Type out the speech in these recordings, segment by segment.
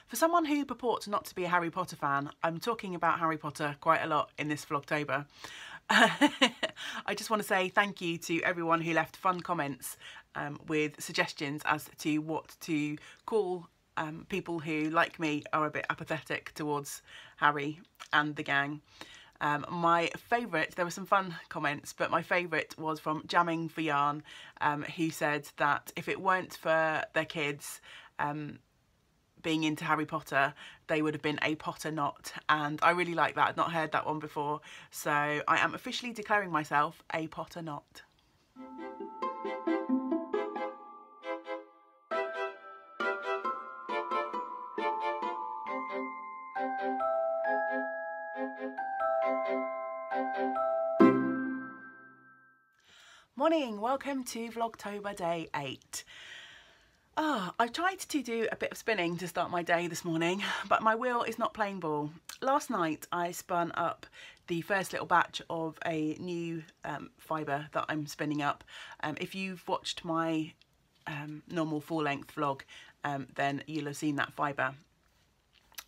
For someone who purports not to be a Harry Potter fan, I'm talking about Harry Potter quite a lot in this Vlogtober. I just want to say thank you to everyone who left fun comments with suggestions as to what to call people who, like me, are a bit apathetic towards Harry and the gang. My favourite, there were some fun comments, but my favourite was from Jamming for Yarn, who said that if it weren't for their kids being into Harry Potter, they would have been a Potter not, and I really like that. I'd not heard that one before, so I am officially declaring myself a Potter not. Morning, welcome to Vlogtober day 8. I've tried to do a bit of spinning to start my day this morning, but my wheel is not playing ball. Last night I spun up the first little batch of a new fibre that I'm spinning up. If you've watched my normal full-length vlog, then you'll have seen that fibre.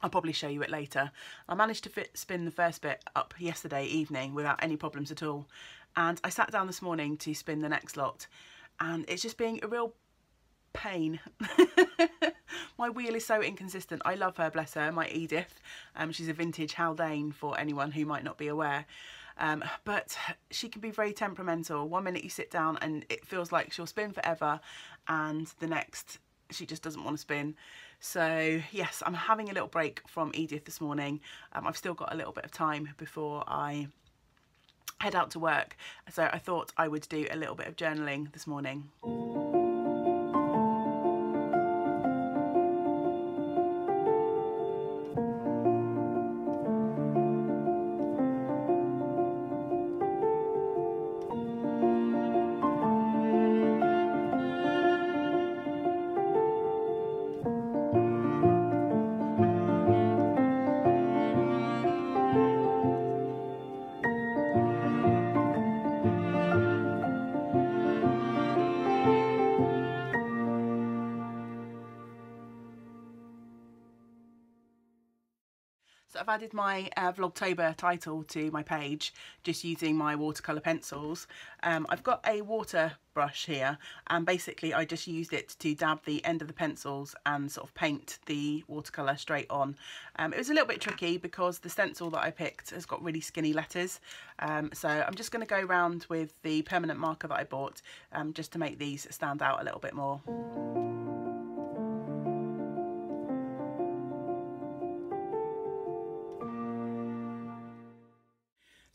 I'll probably show you it later. I managed to spin the first bit up yesterday evening without any problems at all. And I sat down this morning to spin the next lot, and it's just being a real pain. My wheel is so inconsistent. I love her, bless her, my Edith. She's a vintage Haldane for anyone who might not be aware. But she can be very temperamental. One minute you sit down and it feels like she'll spin forever, and the next she just doesn't want to spin. So yes, I'm having a little break from Edith this morning. I've still got a little bit of time before I head out to work, so I thought I would do a little bit of journaling this morning. So I've added my Vlogtober title to my page, just using my watercolour pencils. I've got a water brush here, and basically I just used it to dab the end of the pencils and sort of paint the watercolour straight on. It was a little bit tricky because the stencil that I picked has got really skinny letters. So I'm just going to go around with the permanent marker that I bought, just to make these stand out a little bit more.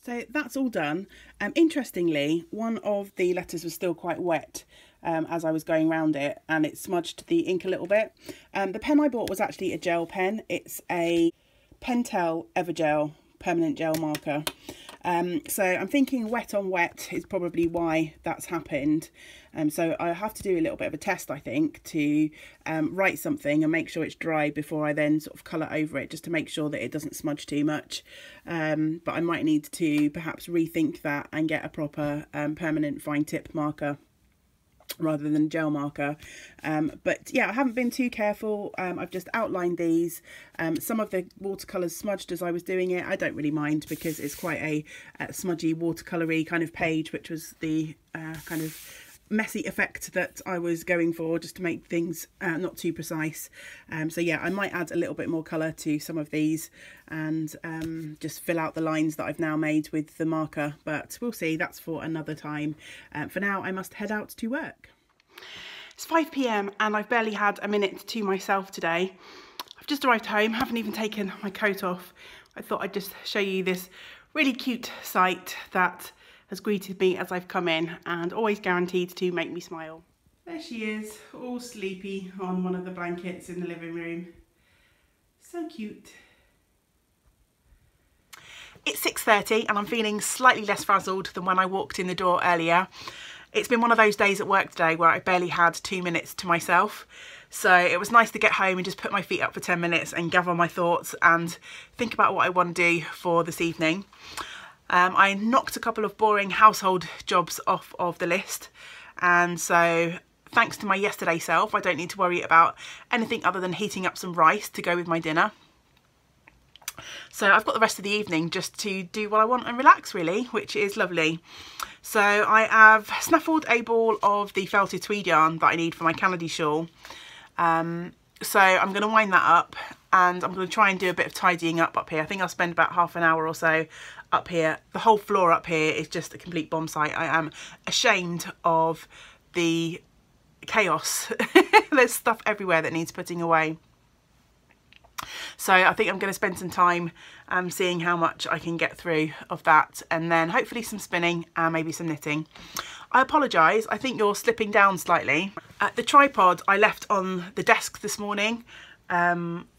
So that's all done. Interestingly, one of the letters was still quite wet as I was going around it, and it smudged the ink a little bit. The pen I bought was actually a gel pen. It's a Pentel Evergel permanent gel marker. So I'm thinking wet on wet is probably why that's happened. So I have to do a little bit of a test, I think, to write something and make sure it's dry before I then sort of colour over it, just to make sure that it doesn't smudge too much. But I might need to perhaps rethink that and get a proper permanent fine tip marker rather than gel marker. But yeah, I haven't been too careful. I've just outlined these. Some of the watercolours smudged as I was doing it. I don't really mind because it's quite a smudgy watercolour-y kind of page, which was the kind of messy effect that I was going for, just to make things not too precise. So yeah, I might add a little bit more colour to some of these and just fill out the lines that I've now made with the marker, but we'll see. That's for another time. For now I must head out to work. It's 5 p.m. and I've barely had a minute to myself today. I've just arrived home, haven't even taken my coat off. I thought I'd just show you this really cute sight that has greeted me as I've come in and always guaranteed to make me smile. There she is, all sleepy on one of the blankets in the living room. So cute. It's 6:30 and I'm feeling slightly less frazzled than when I walked in the door earlier. It's been one of those days at work today where I barely had 2 minutes to myself. So it was nice to get home and just put my feet up for 10 minutes and gather my thoughts and think about what I want to do for this evening. I knocked a couple of boring household jobs off of the list, and so thanks to my yesterday self, I don't need to worry about anything other than heating up some rice to go with my dinner. So I've got the rest of the evening just to do what I want and relax really, which is lovely. So I have snaffled a ball of the felted tweed yarn that I need for my Canady shawl. So I'm going to wind that up and I'm going to try and do a bit of tidying up here. I think I'll spend about half an hour or so up here. The whole floor up here is just a complete bomb site. I am ashamed of the chaos. There's stuff everywhere that needs putting away. So I think I'm going to spend some time seeing how much I can get through of that, and then hopefully some spinning and maybe some knitting. I apologise, I think you're slipping down slightly. The tripod I left on the desk this morning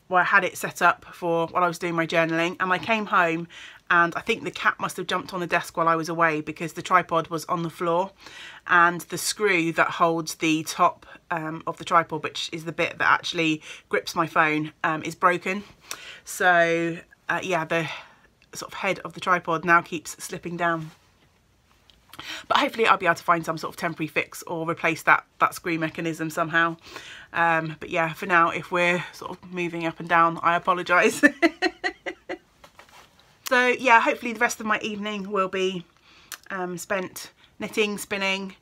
where I had it set up for while I was doing my journaling, and I came home and I think the cat must have jumped on the desk while I was away because the tripod was on the floor and the screw that holds the top of the tripod, which is the bit that actually grips my phone, is broken. So yeah, the sort of head of the tripod now keeps slipping down. But hopefully I'll be able to find some sort of temporary fix or replace that screw mechanism somehow. But yeah, for now, if we're sort of moving up and down, I apologise. So yeah, hopefully the rest of my evening will be spent knitting, spinning.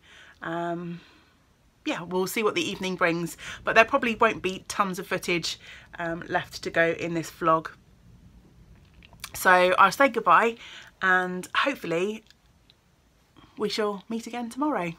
Yeah, we'll see what the evening brings, but there probably won't be tons of footage left to go in this vlog. So I'll say goodbye and hopefully we shall meet again tomorrow.